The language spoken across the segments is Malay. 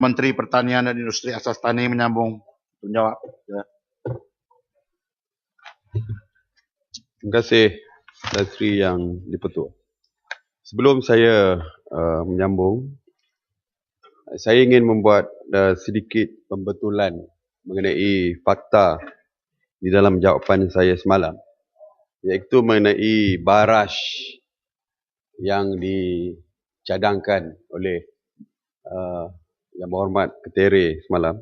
Menteri Pertanian dan Industri Asas Tani menyambung menjawab. Ya. Terima kasih Tan Sri Yang di-Pertua. Sebelum saya menyambung, saya ingin membuat sedikit pembetulan mengenai fakta di dalam jawapan saya semalam, iaitu mengenai barrage yang dicadangkan oleh Yang Berhormat Ketere semalam.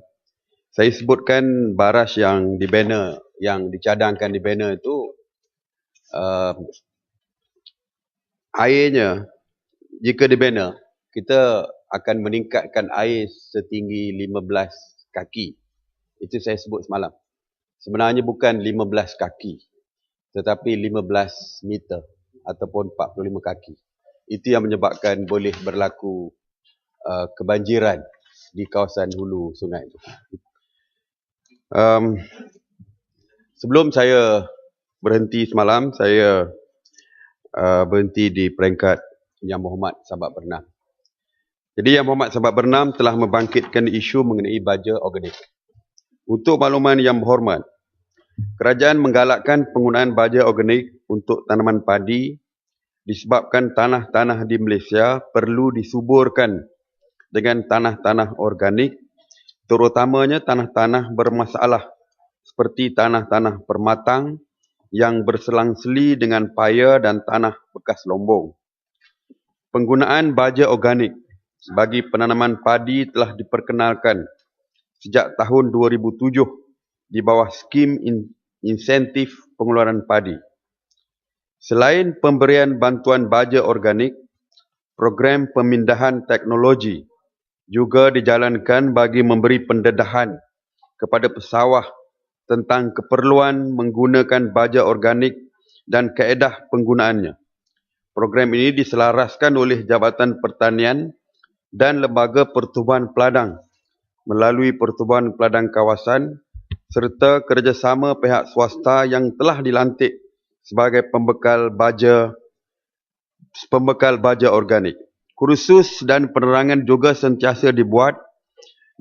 Saya sebutkan barrage yang di banner, yang dicadangkan di banner itu airnya, jika di banner, kita akan meningkatkan air setinggi 15 kaki. Itu saya sebut semalam. Sebenarnya bukan 15 kaki, tetapi 15 meter ataupun 45 kaki. Itu yang menyebabkan boleh berlaku kebanjiran di kawasan hulu sungai. Sebelum saya berhenti semalam, saya berhenti di peringkat Yang Berhormat Sahabat Bernam. Jadi Yang Berhormat Sahabat Bernam telah membangkitkan isu mengenai baja organik. Untuk makluman Yang Berhormat, kerajaan menggalakkan penggunaan baja organik untuk tanaman padi disebabkan tanah-tanah di Malaysia perlu disuburkan dengan tanah-tanah organik, terutamanya tanah-tanah bermasalah seperti tanah-tanah permatang yang berselang-seli dengan paya dan tanah bekas lombong. Penggunaan baja organik bagi penanaman padi telah diperkenalkan sejak tahun 2007 di bawah skim insentif pengeluaran padi. Selain pemberian bantuan baja organik, program pemindahan teknologi juga dijalankan bagi memberi pendedahan kepada pesawah tentang keperluan menggunakan baja organik dan kaedah penggunaannya. Program ini diselaraskan oleh Jabatan Pertanian dan Lembaga Pertubuhan Peladang melalui Pertubuhan Peladang Kawasan serta kerjasama pihak swasta yang telah dilantik sebagai pembekal baja organik. Kursus dan penerangan juga sentiasa dibuat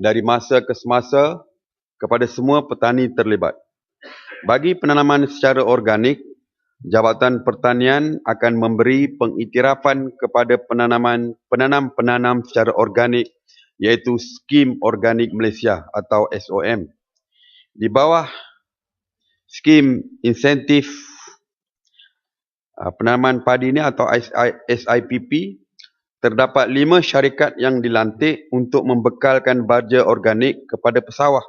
dari masa ke semasa kepada semua petani terlibat. Bagi penanaman secara organik, Jabatan Pertanian akan memberi pengiktirafan kepada penanam-penanam secara organik, iaitu Skim Organik Malaysia atau SOM. Di bawah skim insentif penanaman padi ini atau SIPP, terdapat 5 syarikat yang dilantik untuk membekalkan baja organik kepada pesawah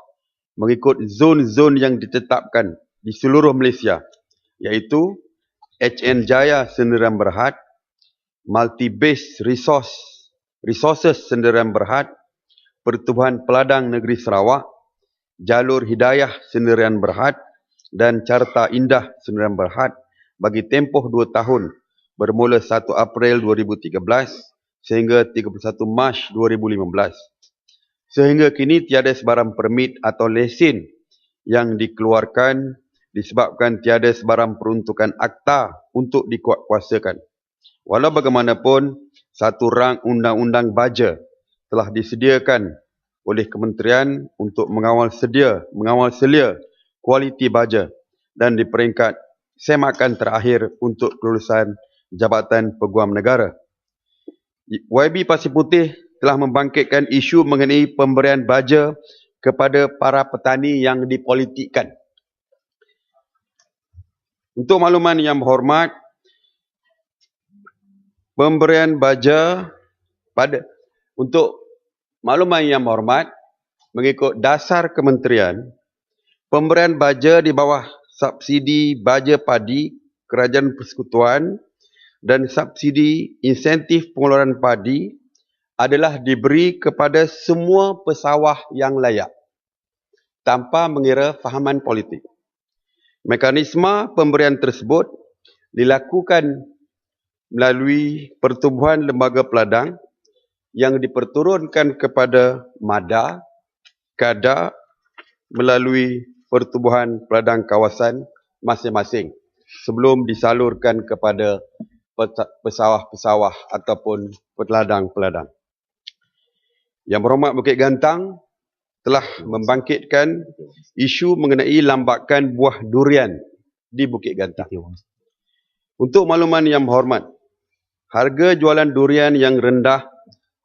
mengikut zon-zon yang ditetapkan di seluruh Malaysia, iaitu HN Jaya Sendirian Berhad, Multi-Base Resources Sendirian Berhad, Pertubuhan Peladang Negeri Sarawak, Jalur Hidayah Sendirian Berhad dan Carta Indah Sendirian Berhad bagi tempoh 2 tahun bermula 1 April 2013 sehingga 31 Mac 2015. Sehingga kini tiada sebarang permit atau lesen yang dikeluarkan disebabkan tiada sebarang peruntukan akta untuk dikuatkuasakan. Walau bagaimanapun, satu rang undang-undang baja telah disediakan oleh kementerian untuk mengawal selia kualiti baja dan di peringkat semakan terakhir untuk kelulusan Jabatan Peguam Negara. YB Pasir Putih telah membangkitkan isu mengenai pemberian baja kepada para petani yang dipolitikkan. Untuk makluman Yang Berhormat, pemberian baja untuk makluman Yang Berhormat, mengikut dasar kementerian, pemberian baja di bawah subsidi baja padi Kerajaan Persekutuan dan subsidi insentif pengeluaran padi adalah diberi kepada semua pesawah yang layak tanpa mengira fahaman politik. Mekanisme pemberian tersebut dilakukan melalui Pertubuhan Lembaga Peladang yang diperturunkan kepada MADA, KADA melalui Pertubuhan Peladang Kawasan masing-masing sebelum disalurkan kepada pesawah-pesawah ataupun peladang-peladang. Yang Berhormat Bukit Gantang telah membangkitkan isu mengenai lambakan buah durian di Bukit Gantang. Untuk makluman Yang Berhormat, harga jualan durian yang rendah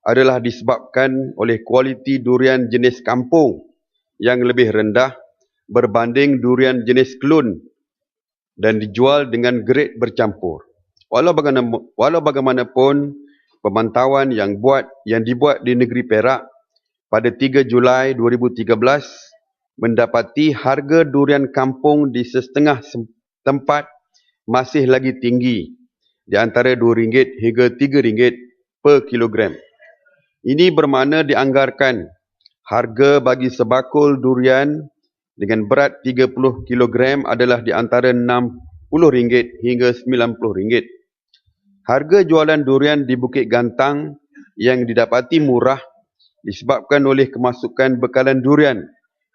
adalah disebabkan oleh kualiti durian jenis kampung yang lebih rendah berbanding durian jenis klon dan dijual dengan grade bercampur. Walau bagaimanapun, pemantauan yang dibuat di negeri Perak pada 3 Julai 2013 mendapati harga durian kampung di setengah tempat masih lagi tinggi, di antara RM2 hingga RM3 per kilogram. Ini bermakna dianggarkan harga bagi sebakul durian dengan berat 30 kg adalah di antara RM60 hingga RM90. Harga jualan durian di Bukit Gantang yang didapati murah disebabkan oleh kemasukan bekalan durian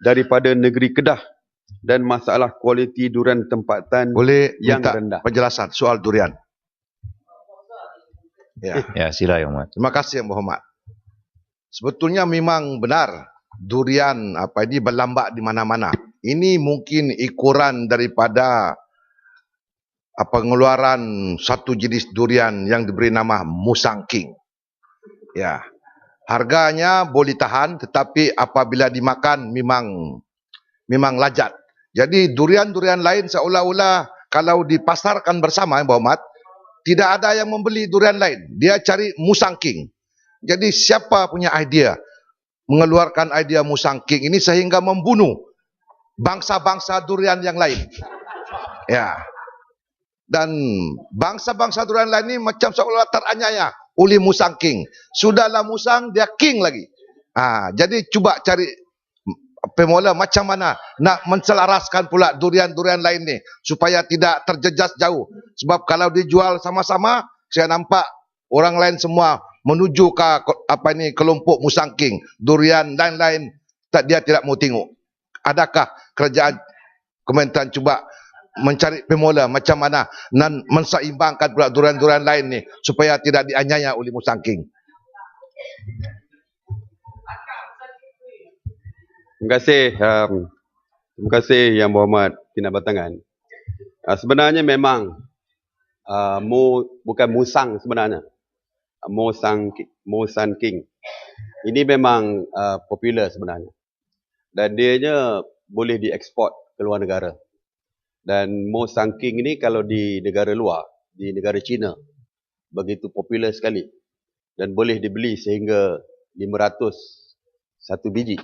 daripada negeri Kedah dan masalah kualiti durian tempatan Boleh yang minta rendah. penjelasan soal durian. Ya, sila Yang Berhormat. Terima kasih Yang Berhormat. Sebetulnya memang benar durian ini berlambak di mana-mana. Ini mungkin ukuran daripada pengeluaran satu jenis durian yang diberi nama Musang King. Ya. Harganya boleh tahan, tetapi apabila dimakan memang lezat. Jadi durian-durian lain seolah-olah kalau dipasarkan bersama Yang Berhormat, tidak ada yang membeli durian lain. Dia cari Musang King. Jadi siapa punya idea mengeluarkan idea Musang King ini sehingga membunuh bangsa-bangsa durian yang lain. Ya. Dan bangsa-bangsa durian lain ini macam seolah teraniaya oleh Musang King. Sudahlah Musang, dia King lagi. Jadi cuba cari pemola macam mana nak menselaraskan pula durian-durian lain ni supaya tidak terjejas jauh. Sebab kalau dijual sama-sama, saya nampak orang lain semua menuju ke kelompok Musang King. Durian lain-lain dia tidak mau tengok. Adakah kerajaan Kementerian cuba mencari pemola macam mana dan menseimbangkan pula durian-durian lain ni supaya tidak dianiaya oleh Musang King? Terima kasih Yang Berhormat Kinabatangan. Sebenarnya memang bukan musang sebenarnya. Musang King. Ini memang popular sebenarnya. Dan dianya boleh dieksport ke luar negara. Dan Musang King ini kalau di negara luar, di negara China, begitu popular sekali. Dan boleh dibeli sehingga 500 satu biji.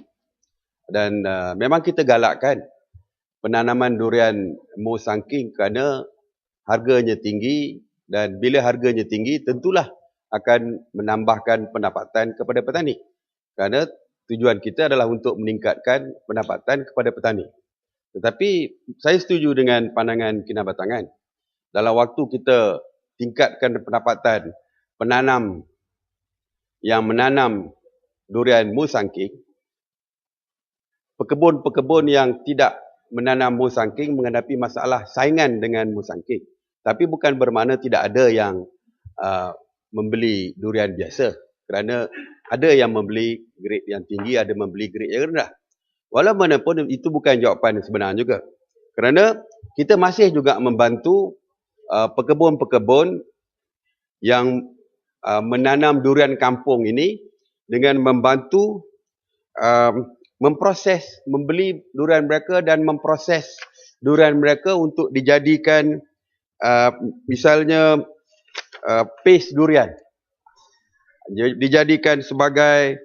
Dan memang kita galakkan penanaman durian Musang King kerana harganya tinggi, dan bila harganya tinggi tentulah akan menambahkan pendapatan kepada petani. Kerana tujuan kita adalah untuk meningkatkan pendapatan kepada petani. Tetapi saya setuju dengan pandangan Kinabatangan. Dalam waktu kita tingkatkan pendapatan penanam yang menanam durian Musang King, pekebun-pekebun yang tidak menanam Musang King menghadapi masalah saingan dengan Musang King. Tapi bukan bermakna tidak ada yang membeli durian biasa. Kerana ada yang membeli grade yang tinggi, ada membeli grade yang rendah. Walaupun itu bukan jawapan sebenar juga. Kerana kita masih juga membantu pekebun-pekebun yang menanam durian kampung ini dengan membantu membeli durian mereka dan memproses durian mereka untuk dijadikan misalnya paste durian, dijadikan sebagai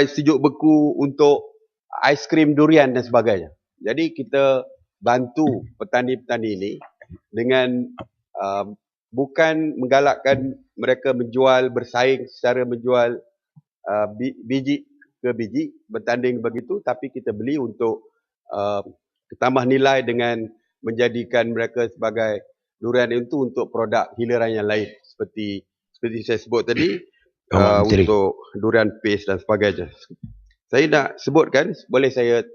sejuk beku untuk aiskrim durian dan sebagainya. Jadi kita bantu petani-petani ini dengan bukan menggalakkan mereka menjual, bersaing secara menjual biji ke biji, bertanding begitu, tapi kita beli untuk tambah nilai dengan menjadikan mereka sebagai durian itu untuk produk hiliran yang lain seperti saya sebut tadi, untuk durian paste dan sebagainya. Saya nak sebutkan, boleh saya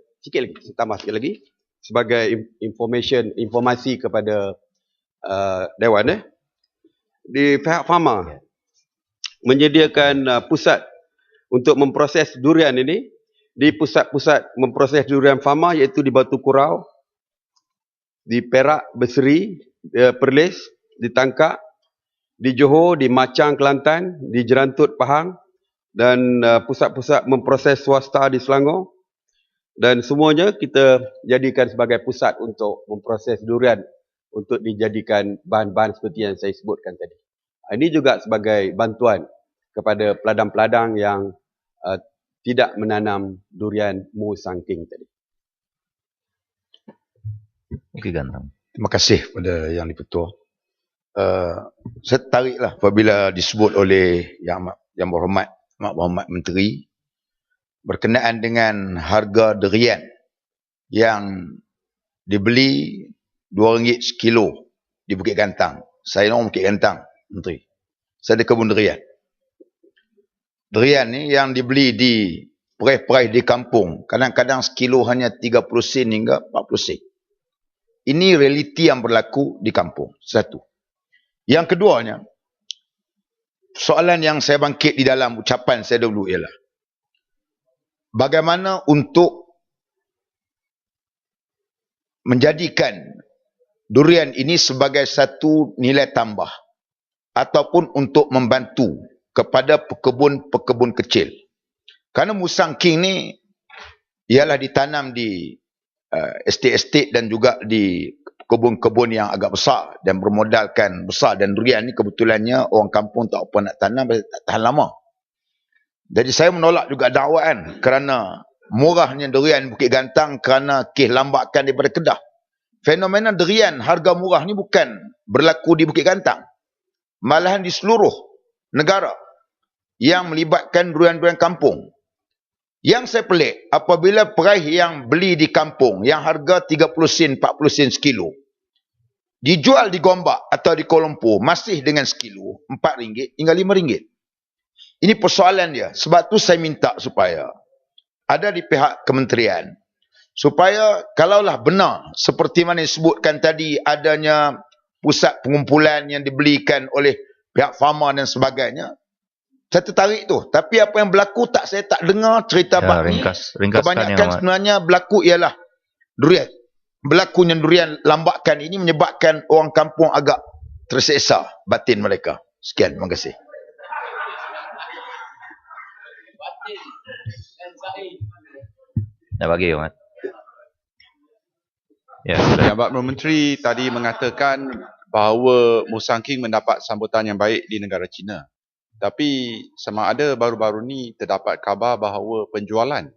tambah sikit lagi sebagai informasi kepada Dewan. Di pihak farma, menyediakan pusat untuk memproses durian ini di pusat-pusat memproses durian Fama, iaitu di Batu Kurau, di Perak, Berseri, Perlis, di Tangkak, di Johor, di Macang, Kelantan, di Jerantut, Pahang, dan pusat-pusat memproses swasta di Selangor. Dan semuanya kita jadikan sebagai pusat untuk memproses durian untuk dijadikan bahan-bahan seperti yang saya sebutkan tadi. Ini juga sebagai bantuan kepada peladang-peladang yang tidak menanam durian Musangking tadi. Okey, Gantang. Terima kasih kepada Yang di-Pertua. Saya tertariklah apabila disebut oleh Yang Berhormat Menteri berkenaan dengan harga durian yang dibeli RM2 sekilo di Bukit Gantang. Saya orang Bukit Gantang, Menteri. Saya ada kebun durian. Durian ni yang dibeli di perai-perai di kampung, kadang-kadang sekilo hanya 30 sen hingga 40 sen. Ini realiti yang berlaku di kampung. Satu. Yang keduanya, soalan yang saya bangkit di dalam ucapan saya dahulu ialah bagaimana untuk menjadikan durian ini sebagai satu nilai tambah ataupun untuk membantu kepada pekebun-pekebun kecil. Kerana Musangking ni ialah ditanam di estate-estate dan juga di kebun-kebun yang agak besar dan bermodalkan besar, dan durian ni kebetulannya orang kampung tak apa nak tanam, tak tahan lama. Jadi saya menolak juga dakwaan kerana murahnya durian Bukit Gantang kerana kes lambakan daripada Kedah. Fenomena durian harga murah ni bukan berlaku di Bukit Gantang, malahan di seluruh negara yang melibatkan durian-durian kampung. Yang saya pelik, apabila peraih yang beli di kampung yang harga 30 sen, 40 sen sekilo, dijual di Gombak atau di Kuala Lumpur masih dengan sekilo RM4 hingga RM5. Ini persoalan dia. Sebab tu saya minta supaya ada di pihak kementerian, supaya kalaulah benar seperti mana disebutkan tadi adanya pusat pengumpulan yang dibelikan oleh pihak Fama dan sebagainya, saya tertarik tu. Tapi apa yang berlaku saya tak dengar cerita bab ni. Kebanyakan sebenarnya berlaku ialah durian. Berlakunya durian lambakan ini menyebabkan orang kampung agak terseksa batin mereka. Sekian, terima kasih. Nak bagi, Ahmad. Ya, Jabat Menteri tadi mengatakan bahawa Musangking mendapat sambutan yang baik di negara China. Tapi sama ada baru-baru ni terdapat khabar bahawa penjualan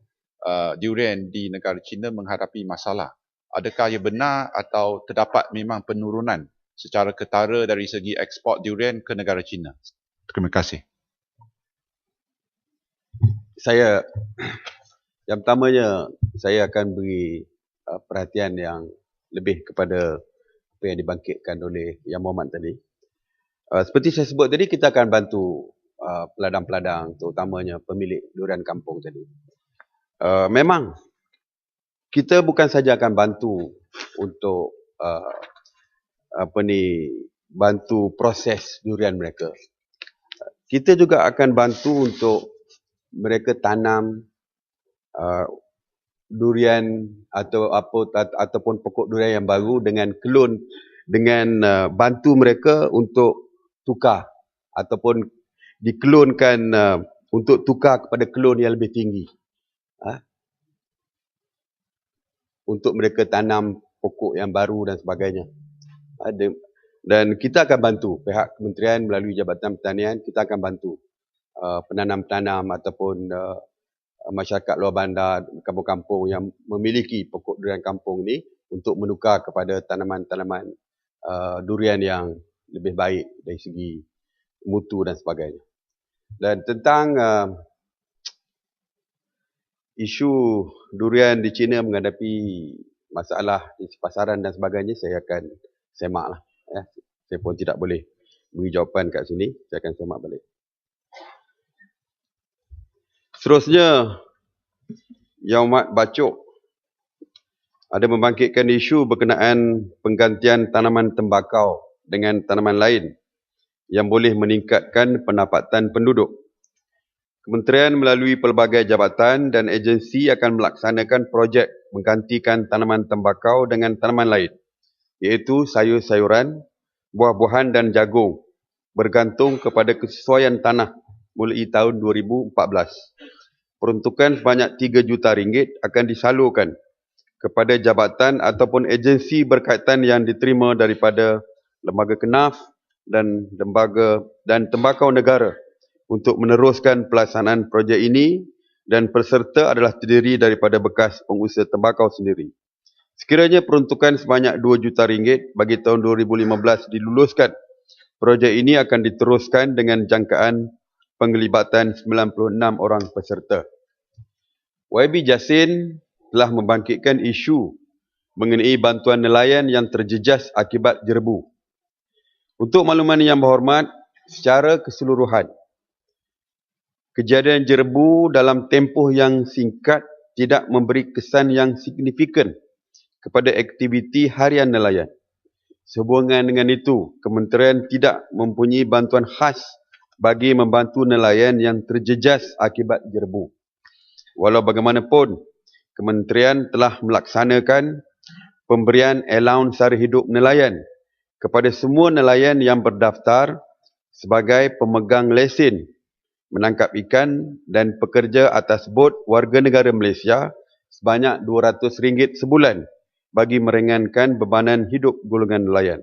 durian di negara China menghadapi masalah. Adakah ia benar atau terdapat memang penurunan secara ketara dari segi ekspor durian ke negara China? Terima kasih. Yang pertamanya, saya akan beri perhatian yang lebih kepada apa yang dibangkitkan oleh Yang Berhormat tadi. Seperti saya sebut tadi, kita akan bantu peladang-peladang, terutamanya pemilik durian kampung tadi. Memang kita bukan saja akan bantu untuk bantu proses durian mereka. Kita juga akan bantu untuk mereka tanam durian ataupun pokok durian yang baru dengan kelun, dengan bantu mereka untuk tukar ataupun dikelunkan untuk tukar kepada kelun yang lebih tinggi. Untuk mereka tanam pokok yang baru dan sebagainya. Dan kita akan bantu pihak kementerian melalui Jabatan Pertanian, kita akan bantu penanam-penanam ataupun masyarakat luar bandar, kampung-kampung yang memiliki pokok durian kampung ini untuk menukar kepada tanaman-tanaman durian yang lebih baik dari segi mutu dan sebagainya. Dan tentang isu durian di China menghadapi masalah di pasaran dan sebagainya, saya akan semaklah. Saya pun tidak boleh beri jawapan kat sini, saya akan semak balik. Seterusnya, Yang Amat Bacok ada membangkitkan isu berkenaan penggantian tanaman tembakau dengan tanaman lain yang boleh meningkatkan pendapatan penduduk. Kementerian melalui pelbagai jabatan dan agensi akan melaksanakan projek menggantikan tanaman tembakau dengan tanaman lain, iaitu sayur-sayuran, buah-buahan dan jagung, bergantung kepada kesesuaian tanah mulai tahun 2014. Peruntukan sebanyak RM3 juta akan disalurkan kepada jabatan ataupun agensi berkaitan yang diterima daripada Lembaga Kenaf dan Tembakau Negara untuk meneruskan pelaksanaan projek ini, dan peserta adalah terdiri daripada bekas pengusaha tembakau sendiri. Sekiranya peruntukan sebanyak RM2 juta bagi tahun 2015 diluluskan, projek ini akan diteruskan dengan jangkaan penglibatan 96 orang peserta. YB Jasin telah membangkitkan isu mengenai bantuan nelayan yang terjejas akibat jerebu. Untuk makluman yang berhormat, secara keseluruhan, kejadian jerebu dalam tempoh yang singkat tidak memberi kesan yang signifikan kepada aktiviti harian nelayan. Sehubungan dengan itu, Kementerian tidak mempunyai bantuan khas bagi membantu nelayan yang terjejas akibat jerebu. Walau bagaimanapun, Kementerian telah melaksanakan pemberian allowance sara hidup nelayan kepada semua nelayan yang berdaftar sebagai pemegang lesen menangkap ikan dan pekerja atas bot warga negara Malaysia sebanyak RM200 sebulan bagi meringankan bebanan hidup golongan nelayan.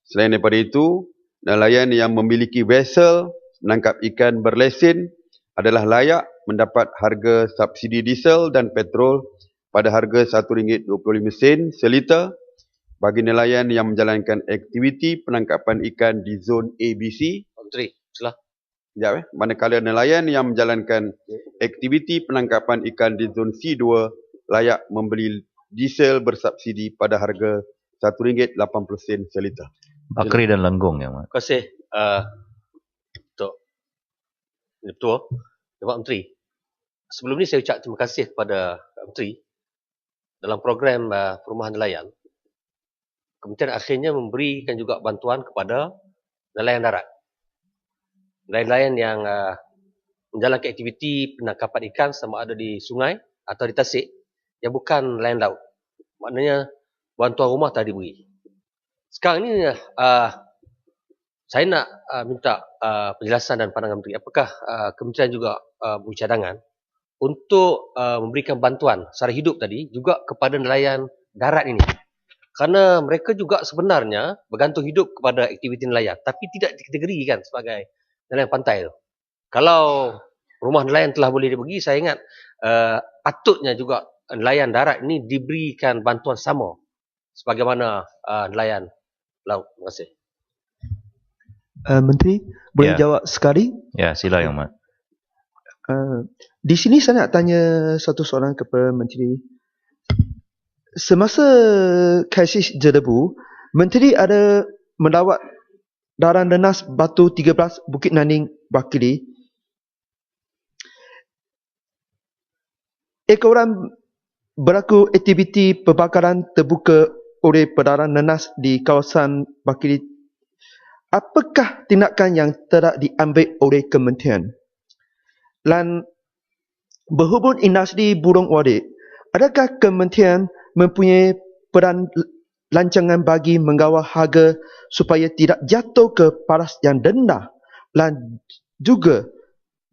Selain daripada itu, nelayan yang memiliki vessel menangkap ikan berlesen adalah layak mendapat harga subsidi diesel dan petrol pada harga RM1.25 seliter bagi nelayan yang menjalankan aktiviti penangkapan ikan di zon ABC. Menteri, silah. Sekejap, manakala nelayan yang menjalankan aktiviti penangkapan ikan di zon C2 layak membeli diesel bersubsidi pada harga RM1.80 seliter. Bakri dan Lenggong ya, Mak. Terima kasih untuk Ketua, Bapak Menteri. Sebelum ini saya ucap terima kasih kepada Menteri dalam program perumahan nelayan. Kementerian akhirnya memberikan juga bantuan kepada nelayan darat. Nelayan yang menjalankan aktiviti penangkapan ikan sama ada di sungai atau di tasik yang bukan nelayan laut. Maknanya bantuan rumah telah diberi. Sekarang ini saya nak minta penjelasan dan pandangan Menteri. Apakah Kementerian juga beri cadangan untuk memberikan bantuan sara hidup tadi juga kepada nelayan darat ini? Kerana mereka juga sebenarnya bergantung hidup kepada aktiviti nelayan, tapi tidak dikategorikan sebagai nelayan pantai. Kalau rumah nelayan telah boleh dibagi, saya ingat patutnya juga nelayan darat ini diberikan bantuan sama sebagaimana nelayan laut. Terima kasih. Menteri, boleh Ya. jawab sekali? Ya, sila Yang Mat. Di sini saya nak tanya satu soalan kepada Menteri. Semasa krisis jerebu, Menteri ada melawat daran Renas Batu 13 Bukit Naning Bakri. Ekoran berlaku aktiviti pembakaran terbuka oleh pedaran Renas di kawasan Bakri. Apakah tindakan yang telah diambil oleh Kementerian? Dan berhubung industri burung wadik, adakah Kementerian mempunyai peran lancangan bagi mengawal harga supaya tidak jatuh ke paras yang rendah dan juga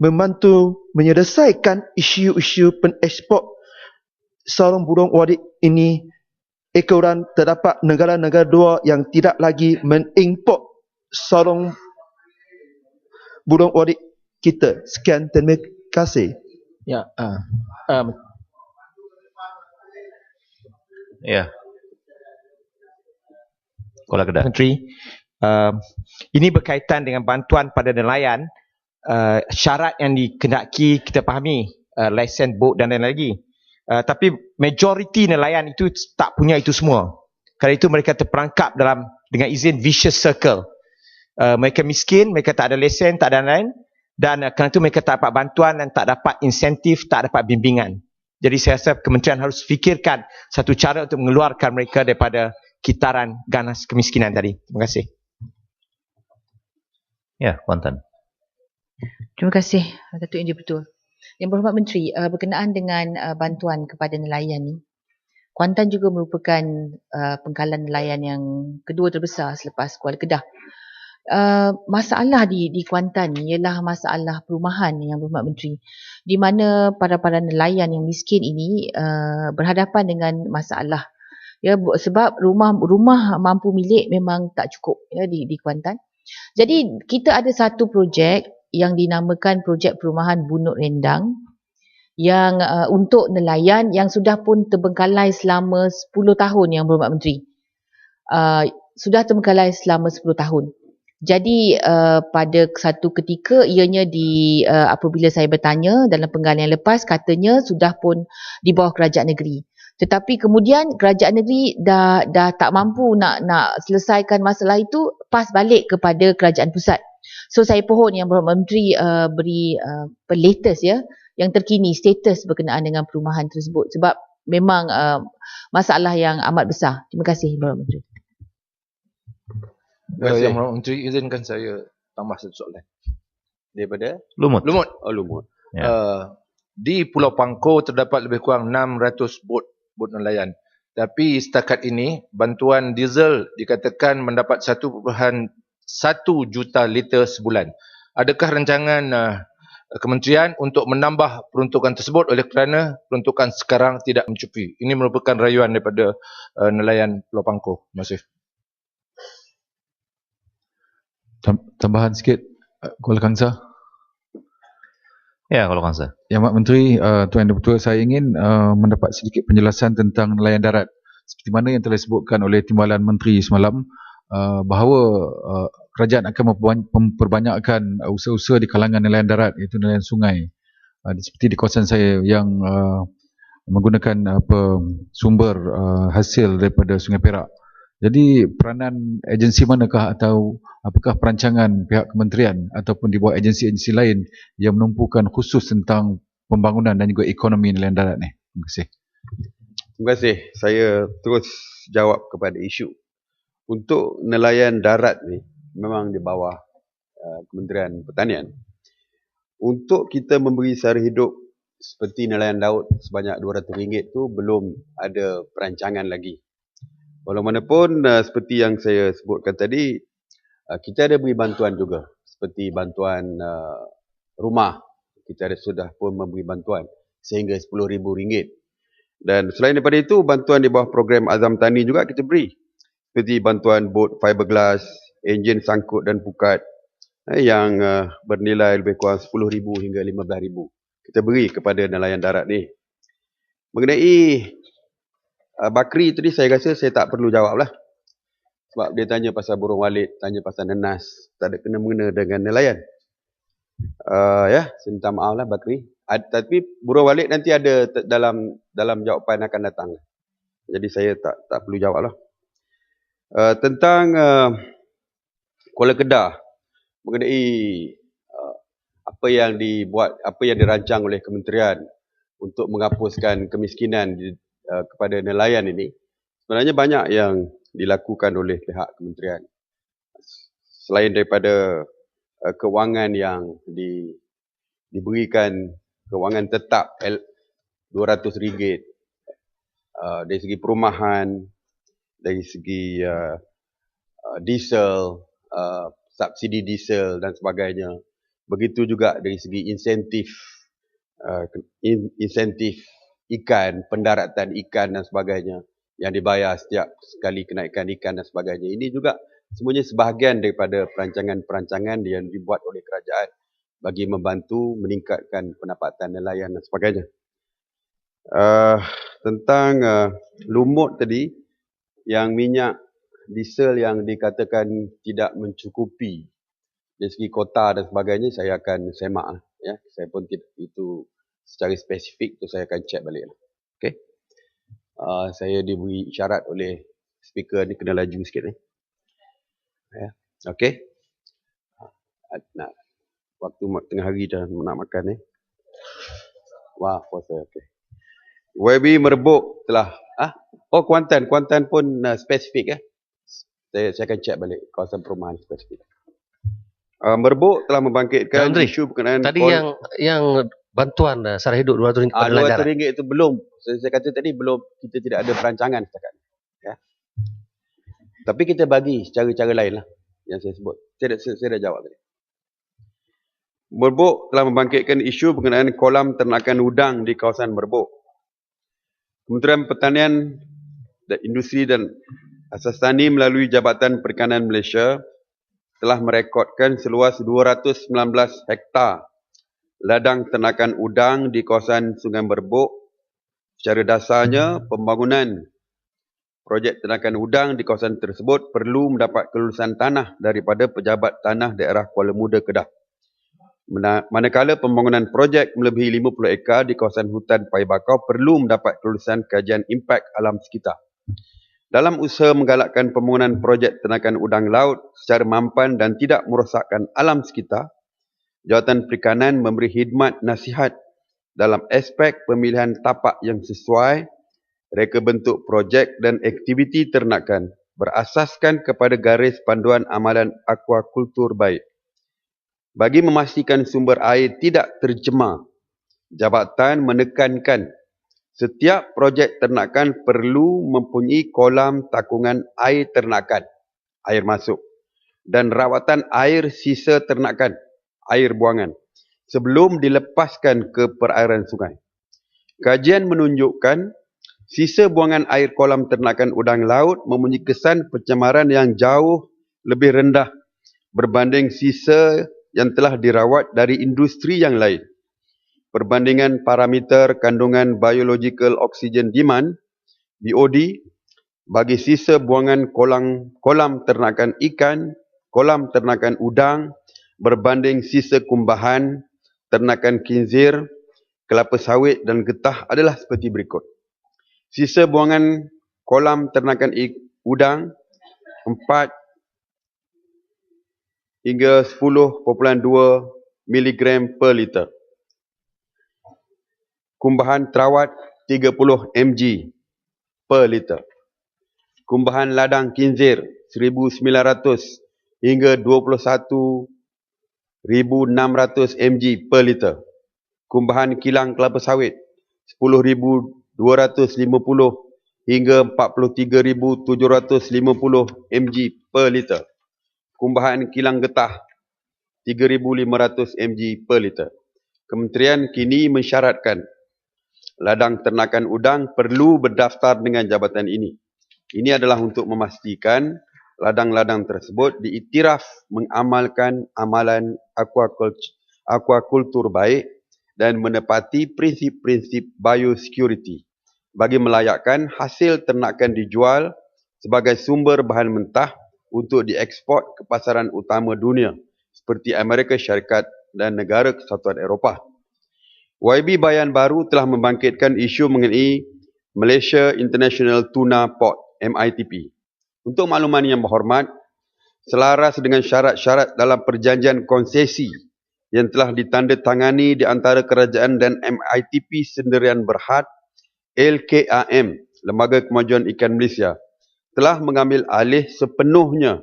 membantu menyelesaikan isu-isu pengekspor sarang burung wadik ini ekoran terdapat negara-negara luar yang tidak lagi mengimport sarang burung wadik kita. Sekian, terima kasih. Ya, Ya. Kuala Kedah. Menteri, ini berkaitan dengan bantuan pada nelayan. Syarat yang dikehendaki kita fahami, lesen bot dan lain-lain lagi. Tapi majoriti nelayan itu tak punya itu semua. Kerana itu mereka terperangkap dengan izin vicious circle. Mereka miskin, mereka tak ada lesen, tak ada lain. Dan kerana itu mereka tak dapat bantuan dan tak dapat insentif, tak dapat bimbingan. Jadi saya rasa Kementerian harus fikirkan satu cara untuk mengeluarkan mereka daripada kitaran ganas kemiskinan tadi. Terima kasih. Ya, Kuantan. Terima kasih, Datuk Yang Dipertua. Yang Berhormat Menteri, berkenaan dengan bantuan kepada nelayan ni, Kuantan juga merupakan pengkalan nelayan yang kedua terbesar selepas Kuala Kedah. Masalah di Kuantan ni ialah masalah perumahan, Yang Berhormat Menteri, di mana para nelayan yang miskin ini berhadapan dengan masalah, ya, sebab rumah mampu milik memang tak cukup, ya, di Kuantan. Jadi kita ada satu projek yang dinamakan projek perumahan Bunut Rendang yang untuk nelayan yang sudah pun terbengkalai selama 10 tahun, Yang Berhormat Menteri. Sudah terbengkalai selama 10 tahun. Jadi pada satu ketika ianya apabila saya bertanya dalam penggalian lepas, katanya sudah pun di bawah kerajaan negeri. Tetapi kemudian kerajaan negeri dah tak mampu nak selesaikan masalah itu, pas balik kepada kerajaan pusat. So saya pohon Yang Berhormat Menteri beri latest, ya, yang terkini status berkenaan dengan perumahan tersebut, sebab memang masalah yang amat besar. Terima kasih, Yang Berhormat Menteri. Yang Berhormat Menteri, izinkan saya tambah satu soalan. Daripada Lumut. Oh, Lumut. Ya. Di Pulau Pangkor terdapat lebih kurang 600 bot nelayan. Tapi setakat ini bantuan diesel dikatakan mendapat 1.1 juta liter sebulan. Adakah rancangan kementerian untuk menambah peruntukan tersebut oleh kerana peruntukan sekarang tidak mencukupi? Ini merupakan rayuan daripada nelayan Pulau Pangkor. Terima kasih. Tambahan sikit, Kuala Kangsar. Ya, Kuala Kangsar. Yang Mak Menteri, Tuan Yang Dipertua, saya ingin mendapat sedikit penjelasan tentang nelayan darat. Seperti mana yang telah disebutkan oleh Timbalan Menteri semalam, bahawa kerajaan akan memperbanyakkan usaha-usaha di kalangan nelayan darat, iaitu nelayan sungai. Seperti di kawasan saya yang menggunakan sumber hasil daripada Sungai Perak. Jadi peranan agensi manakah atau apakah perancangan pihak kementerian ataupun di bawah agensi-agensi lain yang menumpukan khusus tentang pembangunan dan juga ekonomi nelayan darat ni? Terima kasih. Terima kasih. Saya terus jawab kepada isu. Untuk nelayan darat ni memang di bawah Kementerian Pertanian. Untuk kita memberi sara hidup seperti nelayan laut sebanyak RM200 tu belum ada perancangan lagi. Walaupun seperti yang saya sebutkan tadi, kita ada beri bantuan juga, seperti bantuan rumah. Kita ada sudah pun memberi bantuan sehingga RM10,000. Dan selain daripada itu, bantuan di bawah program Azam Tani juga kita beri. Seperti bantuan bot fiberglass, enjin sangkut dan pukat yang bernilai lebih kurang RM10,000 hingga RM15,000. Kita beri kepada nelayan darat ni. Mengenai Bakri tadi, saya rasa saya tak perlu jawab lah. Sebab dia tanya pasal burung walit, tanya pasal nenas, tak ada kena-mengena dengan nelayan. Ya, saya minta maaf lah Bakri. Tapi burung walit nanti ada dalam jawapan akan datang. Jadi saya tak perlu jawab lah. Tentang Kuala Kedah, mengenai apa yang dibuat, apa yang dirancang oleh kementerian untuk menghapuskan kemiskinan kepada nelayan ini, sebenarnya banyak yang dilakukan oleh pihak kementerian. Selain daripada kewangan yang diberikan, kewangan tetap RM200 dari segi perumahan, dari segi diesel, subsidi diesel dan sebagainya. Begitu juga dari segi insentif ikan, pendaratan ikan dan sebagainya yang dibayar setiap sekali kenaikan ikan dan sebagainya. Ini juga semuanya sebahagian daripada perancangan-perancangan yang dibuat oleh kerajaan bagi membantu meningkatkan pendapatan nelayan dan sebagainya. Tentang lumut tadi, yang minyak diesel yang dikatakan tidak mencukupi dari segi kota dan sebagainya, saya akan semak. Ya. Saya pun tidak itu secara spesifik tu saya akan check balik. Okey. Saya diberi isyarat oleh speaker ni kena laju sikit ni. Ya. Okey. Nak waktu tengah hari dah nak makan ni. Wah, puasa. Okey. YB Merbuk telah oh Kuantan pun spesifik ya. Saya akan check balik kawasan perumahan spesifik. Merbuk telah membangkitkan Andri, isu berkenaan tadi yang bantuan sara hidup RM200 pada nelayan darat. RM200 itu belum. Saya kata tadi belum, kita tidak ada perancangan setakat. Ya. Tapi kita bagi cara-cara lain lah yang saya sebut. Saya dah jawab tadi. Merbuk telah membangkitkan isu berkenaan kolam ternakan udang di kawasan Merbuk. Kementerian Pertanian dan Industri dan Asas Tani melalui Jabatan Perikanan Malaysia telah merekodkan seluas 219 hektar ladang ternakan udang di kawasan Sungai Merbuk. Secara dasarnya, pembangunan projek ternakan udang di kawasan tersebut perlu mendapat kelulusan tanah daripada Pejabat Tanah Daerah Kuala Muda, Kedah. Manakala pembangunan projek melebihi 50 ekar di kawasan hutan Pai Bakau perlu mendapat kelulusan kajian impak alam sekitar. Dalam usaha menggalakkan pembangunan projek ternakan udang laut secara mampan dan tidak merosakkan alam sekitar, Jawatan Perikanan memberi khidmat nasihat dalam aspek pemilihan tapak yang sesuai, reka bentuk projek dan aktiviti ternakan berasaskan kepada garis panduan amalan akuakultur baik. Bagi memastikan sumber air tidak tercemar, Jabatan menekankan setiap projek ternakan perlu mempunyai kolam takungan air ternakan, air masuk, dan rawatan air sisa ternakan, air buangan, sebelum dilepaskan ke perairan sungai. Kajian menunjukkan sisa buangan air kolam ternakan udang laut mempunyai kesan pencemaran yang jauh lebih rendah berbanding sisa yang telah dirawat dari industri yang lain. Perbandingan parameter kandungan biological oxygen demand BOD bagi sisa buangan kolam ternakan ikan, kolam ternakan udang berbanding sisa kumbahan ternakan khinzir, kelapa sawit dan getah adalah seperti berikut. Sisa buangan kolam ternakan udang 4 hingga 10.2 mg per liter. Kumbahan terawat 30 mg per liter. Kumbahan ladang khinzir 1,900 hingga 21,600 mg per liter. Kumbahan kilang kelapa sawit 10,250 hingga 43,750 mg per liter. Kumbahan kilang getah 3,500 mg per liter. Kementerian kini mensyaratkan ladang ternakan udang perlu berdaftar dengan jabatan ini. Ini adalah untuk memastikan ladang-ladang tersebut diiktiraf mengamalkan amalan akuakultur baik dan menepati prinsip-prinsip biosecurity bagi melayakkan hasil ternakan dijual sebagai sumber bahan mentah untuk dieksport ke pasaran utama dunia seperti Amerika Syarikat dan negara Kesatuan Eropah. YB Bayan Baru telah membangkitkan isu mengenai Malaysia International Tuna Port MITP. Untuk makluman yang berhormat, selaras dengan syarat-syarat dalam perjanjian konsesi yang telah ditandatangani di antara kerajaan dan MITP Sendirian Berhad, LKAM, Lembaga Kemajuan Ikan Malaysia, telah mengambil alih sepenuhnya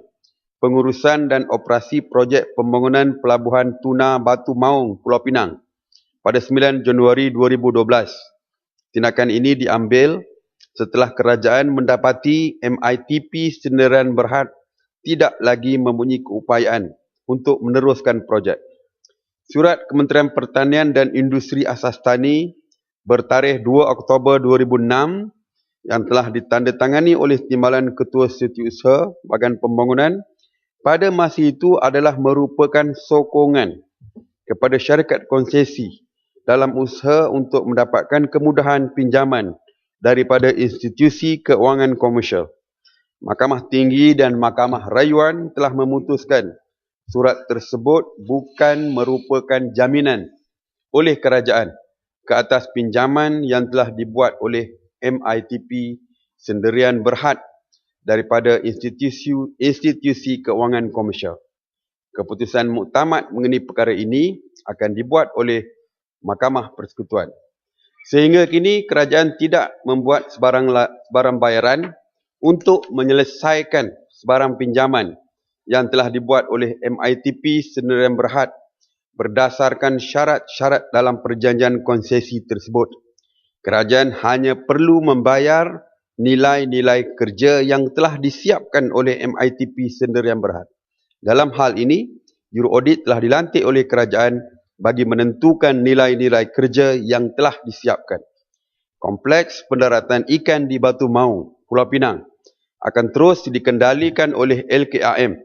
pengurusan dan operasi projek pembangunan Pelabuhan Tuna Batu Maung, Pulau Pinang pada 9 Januari 2012. Tindakan ini diambil setelah kerajaan mendapati MITP Sendirian Berhad tidak lagi mempunyai keupayaan untuk meneruskan projek. Surat Kementerian Pertanian dan Industri Asas Tani bertarikh 2 Oktober 2006 yang telah ditandatangani oleh Timbalan Ketua Setiausaha Bahagian Pembangunan pada masa itu adalah merupakan sokongan kepada syarikat konsesi dalam usaha untuk mendapatkan kemudahan pinjaman daripada institusi keuangan komersial. Mahkamah Tinggi dan Mahkamah Rayuan telah memutuskan surat tersebut bukan merupakan jaminan oleh kerajaan ke atas pinjaman yang telah dibuat oleh MITP Sendirian Berhad daripada institusi keuangan komersial. Keputusan muktamad mengenai perkara ini akan dibuat oleh Mahkamah Persekutuan. Sehingga kini kerajaan tidak membuat sebarang bayaran untuk menyelesaikan sebarang pinjaman yang telah dibuat oleh MITP Sdn Berhad berdasarkan syarat-syarat dalam perjanjian konsesi tersebut. Kerajaan hanya perlu membayar nilai-nilai kerja yang telah disiapkan oleh MITP Sdn Berhad. Dalam hal ini, juru audit telah dilantik oleh kerajaan bagi menentukan nilai-nilai kerja yang telah disiapkan. Kompleks pendaratan ikan di Batu Maung, Pulau Pinang akan terus dikendalikan oleh LKAM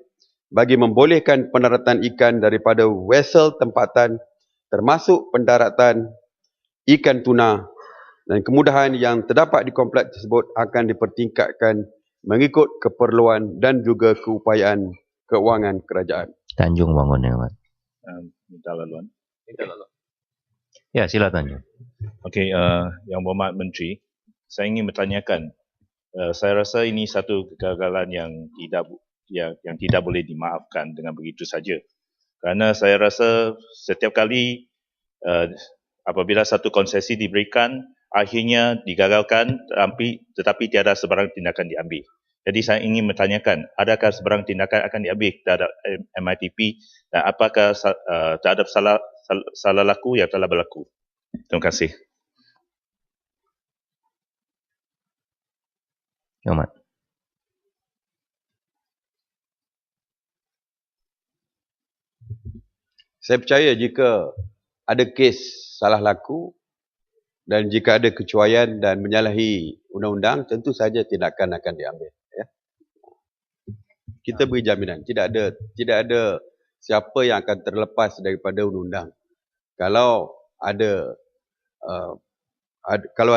bagi membolehkan pendaratan ikan daripada vessel tempatan termasuk pendaratan ikan tuna, dan kemudahan yang terdapat di kompleks tersebut akan dipertingkatkan mengikut keperluan dan juga keupayaan keuangan kerajaan. Tanjung bangun yang amat. Minta laluan. Ya, sila Tanjung. Okey, Yang Berhormat Menteri, saya ingin bertanyakan, saya rasa ini satu kegagalan yang tidak boleh dimaafkan dengan begitu saja. Kerana saya rasa setiap kali apabila satu konsesi diberikan, akhirnya digagalkan tetapi tiada sebarang tindakan diambil. Jadi saya ingin bertanyakan, adakah sebarang tindakan akan diambil terhadap MITP dan apakah terhadap salah laku yang telah berlaku? Terima kasih. Yang amat. Saya percaya jika ada kes salah laku dan jika ada kecuaian dan menyalahi undang-undang, tentu saja tindakan akan diambil. Ya. Kita beri jaminan, tidak ada siapa yang akan terlepas daripada undang-undang. Kalau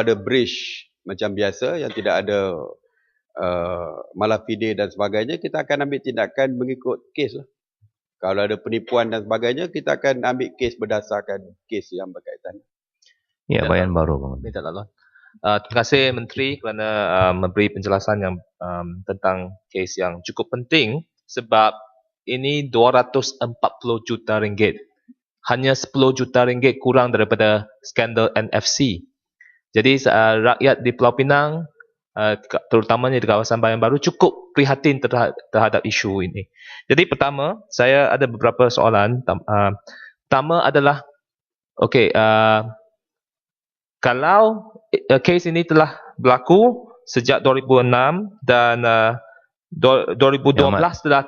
ada breach macam biasa yang tidak ada malafide dan sebagainya, kita akan ambil tindakan mengikut kes lah. Kalau ada penipuan dan sebagainya, kita akan ambil kes berdasarkan kes yang berkaitan. Ya, bayan baru. Minta laluan. Terima kasih Menteri kerana memberi penjelasan yang tentang kes yang cukup penting sebab ini 240 juta ringgit. Hanya 10 juta ringgit kurang daripada skandal NFC. Jadi rakyat di Pulau Pinang, terutamanya di kawasan Bayan Baru, cukup prihatin terhadap isu ini. Jadi pertama, saya ada beberapa soalan. Pertama adalah, kalau kes ini telah berlaku sejak 2006 dan 2012 telah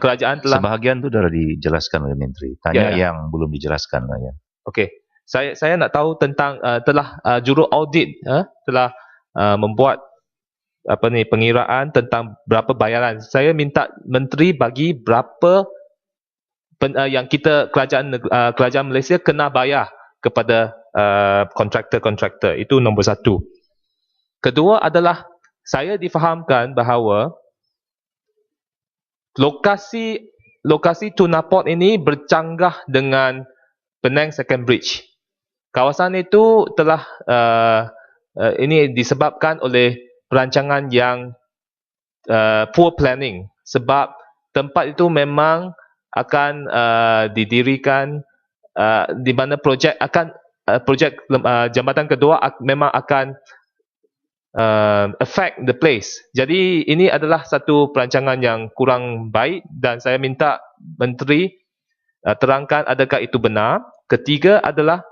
kerajaan telah... Sebahagian tu dah dijelaskan oleh Menteri. Tanya yang belum dijelaskan lah ya. Okey. Saya nak tahu tentang telah juru audit telah membuat pengiraan tentang berapa bayaran. Saya minta Menteri bagi berapa yang kerajaan Malaysia kena bayar kepada kontraktor-kontraktor. Itu nombor satu. Kedua adalah saya difahamkan bahawa lokasi tuna port ini bercanggah dengan Penang Second Bridge. Kawasan itu telah ini disebabkan oleh perancangan yang poor planning sebab tempat itu memang akan didirikan di mana projek jambatan kedua memang akan affect the place. Jadi ini adalah satu perancangan yang kurang baik dan saya minta Menteri terangkan adakah itu benar. Ketiga adalah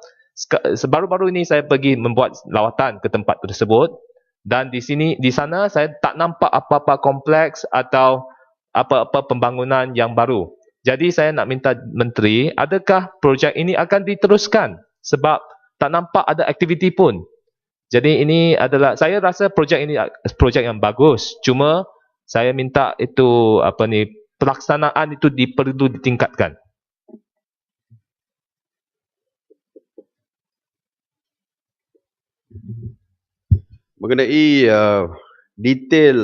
baru-baru ini saya pergi membuat lawatan ke tempat tersebut dan di sana saya tak nampak apa-apa kompleks atau apa-apa pembangunan yang baru. Jadi saya nak minta Menteri, adakah projek ini akan diteruskan sebab tak nampak ada aktiviti pun. Jadi ini adalah, saya rasa projek ini projek yang bagus. Cuma saya minta itu pelaksanaan itu perlu ditingkatkan. Mengenai detail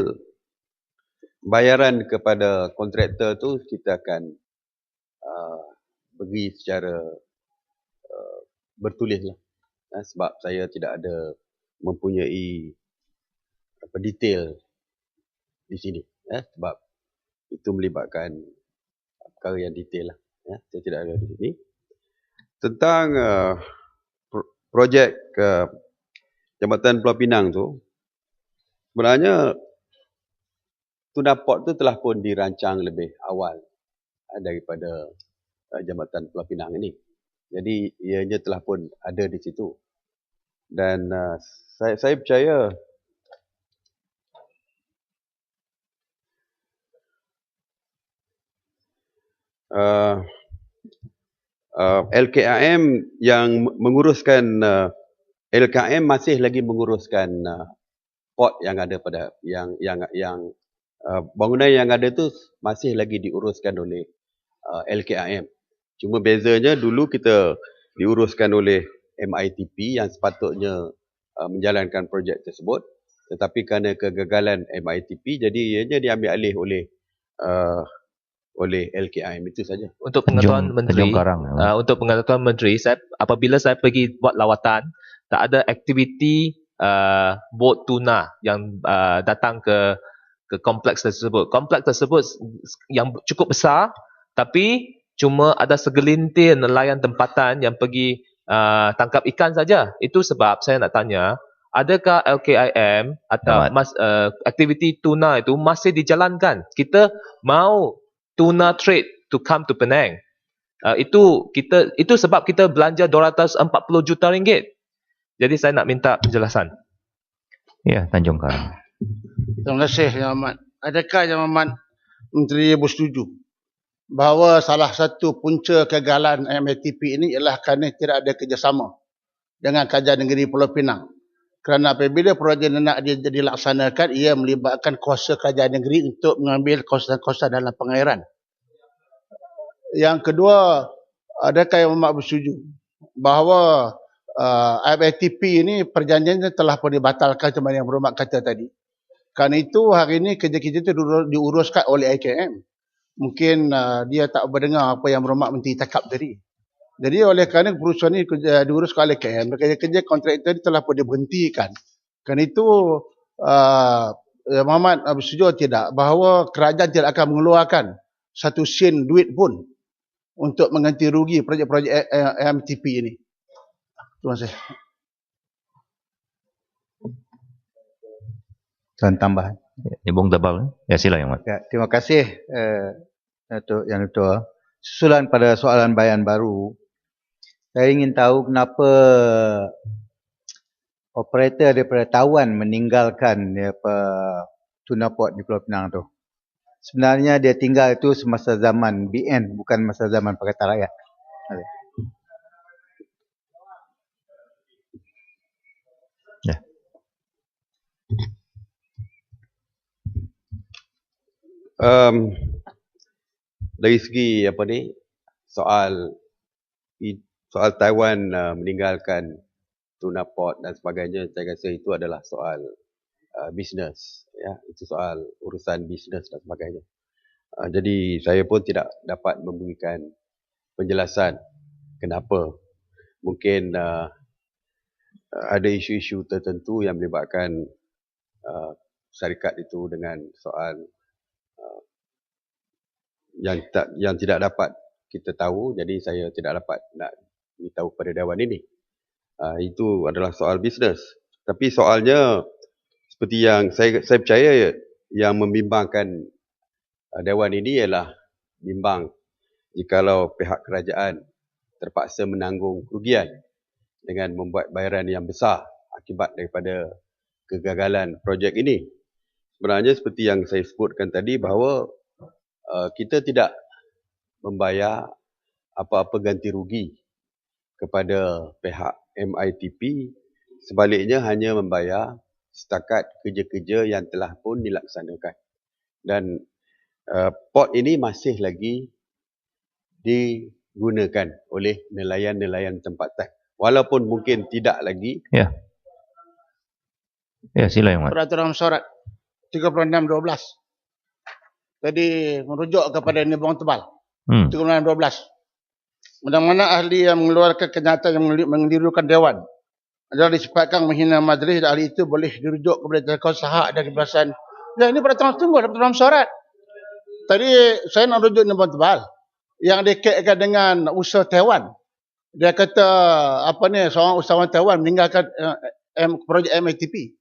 bayaran kepada kontraktor tu, kita akan bagi secara bertulis lah. Sebab saya tidak ada mempunyai detail di sini. Sebab itu melibatkan perkara yang detail lah. Saya tidak ada di sini. Tentang projek Jambatan Pulau Pinang tu, sebenarnya Tuna Port tu telah pun dirancang lebih awal daripada Jambatan Pulau Pinang ini. Jadi ianya telah pun ada di situ. Dan saya percaya LKAM yang menguruskan LKAM masih lagi menguruskan port yang ada pada yang bangunan yang ada tu masih lagi diuruskan oleh LKAM. Cuma bezanya dulu kita diuruskan oleh MITP yang sepatutnya menjalankan projek tersebut, tetapi kerana kegagalan MITP jadi ianya diambil alih oleh LKAM itu saja. Untuk pengetahuan Menteri, untuk pengetahuan Menteri, apabila saya pergi buat lawatan, tak ada aktiviti bot tuna yang datang ke kompleks tersebut. Kompleks tersebut yang cukup besar, tapi cuma ada segelintir nelayan tempatan yang pergi tangkap ikan saja. Itu sebab saya nak tanya, adakah LKIM atau aktiviti tuna itu masih dijalankan? Kita mau tuna trade to come to Penang. Itu sebab kita belanja 240 juta ringgit. Jadi saya nak minta penjelasan. Ya, Tanjung Karang. Terima kasih, Yang Amat. Adakah Yang Amat Menteri bersetuju bahawa salah satu punca kegagalan MITP ini ialah kerana tidak ada kerjasama dengan Kerajaan Negeri Pulau Pinang? Kerana apabila projek nak dilaksanakan, ia melibatkan kuasa Kerajaan Negeri untuk mengambil kawasan-kawasan dalam pengairan. Yang kedua, adakah Yang Amat bersetuju bahawa MITP ini perjanjiannya telah pun dibatalkan macam yang Berhormat kata tadi. Kerana itu hari ini kerja-kerja itu diuruskan oleh IKM. Mungkin dia tak berdengar apa yang Berhormat Menteri cakap tadi. Jadi oleh kerana perusahaan ini diuruskan oleh IKM, kerja-kerja kontraktor ini telah pun diberhentikan. Kerana itu Muhammad bersetuju tidak bahawa kerajaan tidak akan mengeluarkan satu sen duit pun untuk mengganti rugi projek-projek MITP ini. Terima kasih. Tuan tambahan. Ya, Bung Tabal. Ya, sila Yang Amat. Ya, terima kasih Datuk Yang Ketua. Susulan pada soalan bayan baru, saya ingin tahu kenapa operator daripada Tawan meninggalkan Tuna Port di Pulau Pinang tu. Sebenarnya dia tinggal itu semasa zaman BN, bukan masa zaman Pakatan Rakyat. Ya. Dari segi soal Taiwan meninggalkan Tuna Port dan sebagainya, saya rasa itu adalah soal bisnes, ya, itu soal urusan bisnes dan sebagainya. Jadi saya pun tidak dapat memberikan penjelasan kenapa. Mungkin ada isu-isu tertentu yang melibatkan syarikat itu dengan soal yang tidak dapat kita tahu, jadi saya tidak dapat nak beritahu pada Dewan ini. Itu adalah soal bisnes. Tapi soalnya seperti yang saya percaya yang membimbangkan Dewan ini ialah bimbang jikalau pihak kerajaan terpaksa menanggung kerugian dengan membuat bayaran yang besar akibat daripada kegagalan projek ini. Sebenarnya seperti yang saya sebutkan tadi bahawa kita tidak membayar apa-apa ganti rugi kepada pihak MITP, sebaliknya hanya membayar setakat kerja-kerja yang telah pun dilaksanakan. Dan port ini masih lagi digunakan oleh nelayan-nelayan tempatan. Walaupun mungkin tidak lagi. Ya. Ya, sila Yang Amat. Peraturan Mesyuarat 36/12. Tadi merujuk kepada Nibong Tebal. 36/12. Mana-mana ahli yang mengeluarkan kenyataan yang mengelirukan Dewan adalah disebabkan menghina majlis, ahli itu boleh dirujuk kepada tentang sahak dan kebebasan. Ya, ini peraturan tunggu dalam syarat. Tadi saya nak rujuk Nibong Tebal yang dikaitkan dengan usaha Taiwan. Dia kata seorang usahawan Taiwan meninggalkan projek MITP.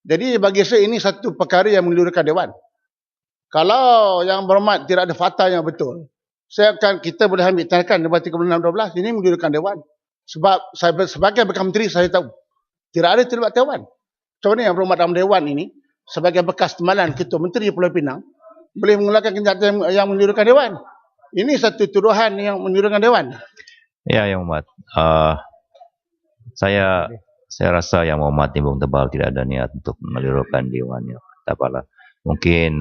Jadi bagi saya ini satu perkara yang mengelirukan Dewan. Kalau yang berhormat tidak ada fakta yang betul, kita boleh ambil tindakan Dewan 36/12 ini menjadikan Dewan. Sebab saya sebagai bekas menteri saya tahu tidak ada terlibat Dewan. Macam mana yang berhormat dalam Dewan ini sebagai bekas timbalan Ketua Menteri Pulau Pinang boleh mengeluarkan kenyataan yang menjadikan Dewan. Ini satu tuduhan yang menjadikan Dewan. Ya, Yang Hormat. Saya rasa Yang Hormat Timbung Tebal tidak ada niat untuk melirukan Dewan. Tak apalah. Mungkin